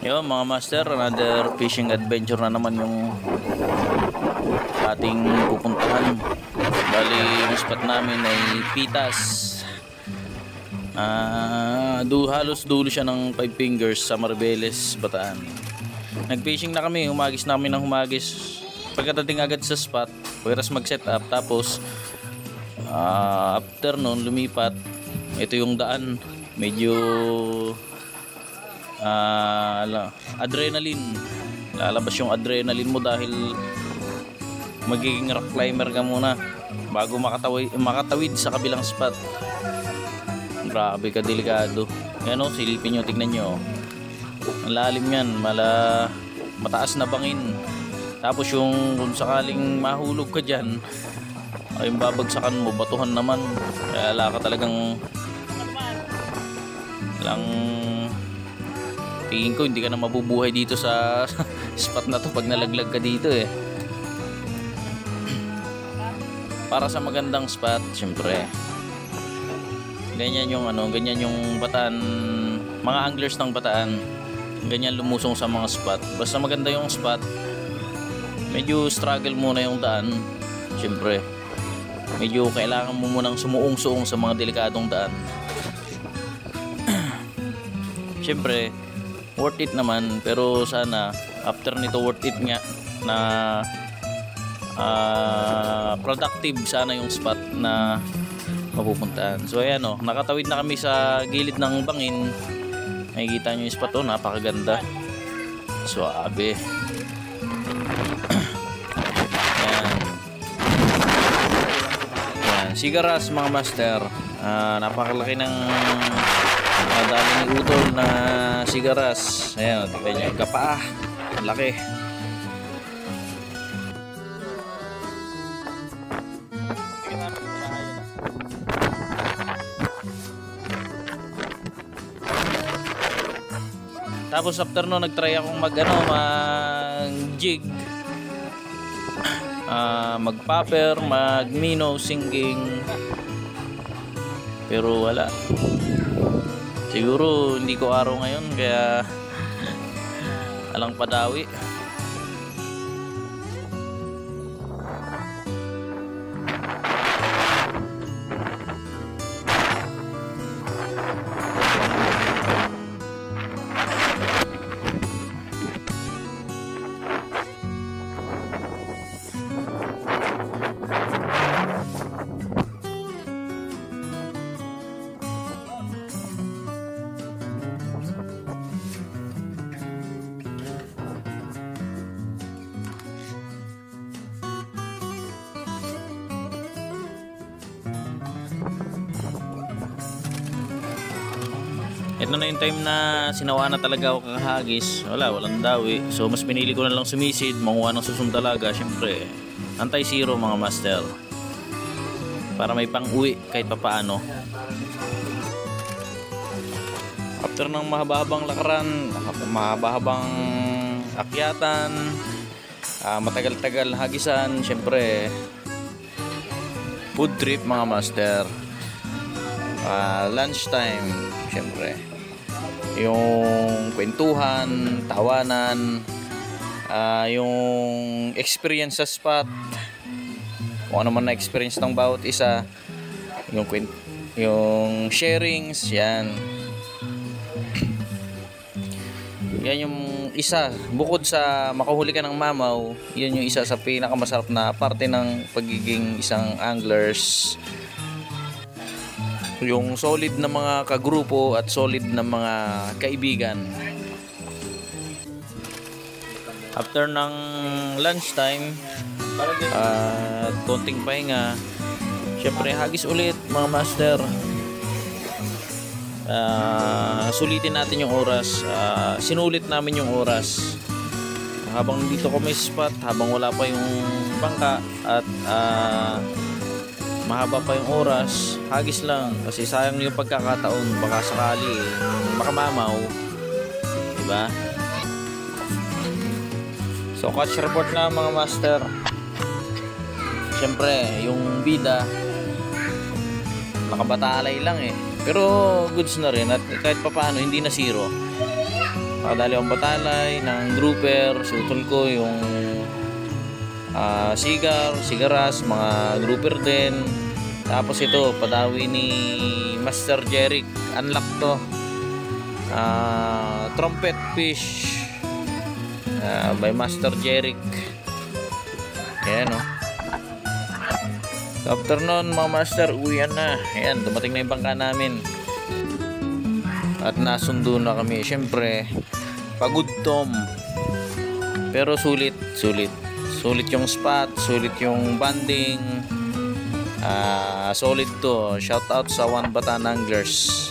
Yo mga master, another fishing adventure na naman yung ating pupuntahan. Bali, yung spot namin ay Pitas. Halos dulo siya ng 5 fingers sa Maribeles, Bataan. Nag-fishing na kami, humagis namin ng humagis. Pagkadating agad sa spot, pagkatapos mag-set up, tapos after nun, lumipat. Ito yung daan, medyo adrenaline, lalabas yung adrenaline mo dahil magiging rock climber ka muna bago makatawid sa kabilang spot. Grabe ka delikado yan o, silipin nyo, tignan nyo, ang lalim yan, mataas na bangin. Tapos yung kung sakaling mahulog ka dyan ay yung babagsakan mo, batuhan naman, kaya wala ka talagang tingin ko hindi ka na mabubuhay dito sa spot na to pag nalaglag ka dito eh. Para sa magandang spot, syempre ganyan yung ganyan yung Bataan, mga anglers ng Bataan, ganyan lumusong sa mga spot. Basta maganda yung spot, medyo struggle muna yung daan, syempre medyo kailangan mo munang sumuong-suong sa mga delikadong daan. Syempre worth it naman, pero sana after nito worth it nga na productive sana yung spot na mapupuntahan. So ayan o, nakatawid na kami sa gilid ng bangin. Nakikita nyo yung spot o, napakaganda, suabe. Ayan, Sigaras mga master. Napakalaki ng daming utol na sigaras. Ayan, tignan nyo yung kapaa, laki. Tapos after no, nagtry akong mag jig, mag popper, mag minnow, sinking, pero wala. Siguro hindi ko araw ngayon, kaya alang padawi. Ito na yung time na sinawa na talaga ako kakahagis. Walang dawi. So mas pinili ko na lang sumisid, manguha ng susong talaga. Siyempre, anti-zero mga master, para may pang-uwi kahit papaano. After ng mahaba-habang lakaran, mahaba-habang akyatan, matagal-tagal hagisan, siyempre food trip mga master. Lunch time, siyempre yung kwentuhan, tawanan, yung experience sa spot, kung ano man na experience ng bawat isa, yung sharings, yan yung isa, bukod sa makahuli ka ng mamaw, yan yung isa sa pinakamasarap na parte ng pagiging isang anglers. Yung solid na mga kagrupo at solid na mga kaibigan. After ng lunchtime at konting pahinga, syempre hagis ulit mga master. Sulitin natin yung oras. Sinulit namin yung oras habang dito kami sa spot, habang wala pa yung bangka at mahaba pa yung oras, hagis lang kasi sayang yung pagkakataon, baka sakali makamamaw, diba? So catch report na mga master. Siyempre yung bida nakabatalay lang eh, pero goods na rin at kahit papaano hindi na zero. Nakadali akong batalay ng grouper, sutol ko yung sigaras, mga grouper din. Tapos ito, padawi ni Master Jeric. Unlock to. Trumpet fish by Master Jeric. Ayan o. After nun mga master, uwian na. Ayan, dumating na yung bangka namin. At nasundo na kami. Siyempre, pagod tom. Pero sulit. Sulit yung spot, sulit yung banding. Solid to. Shout out sa One Batan Anglers.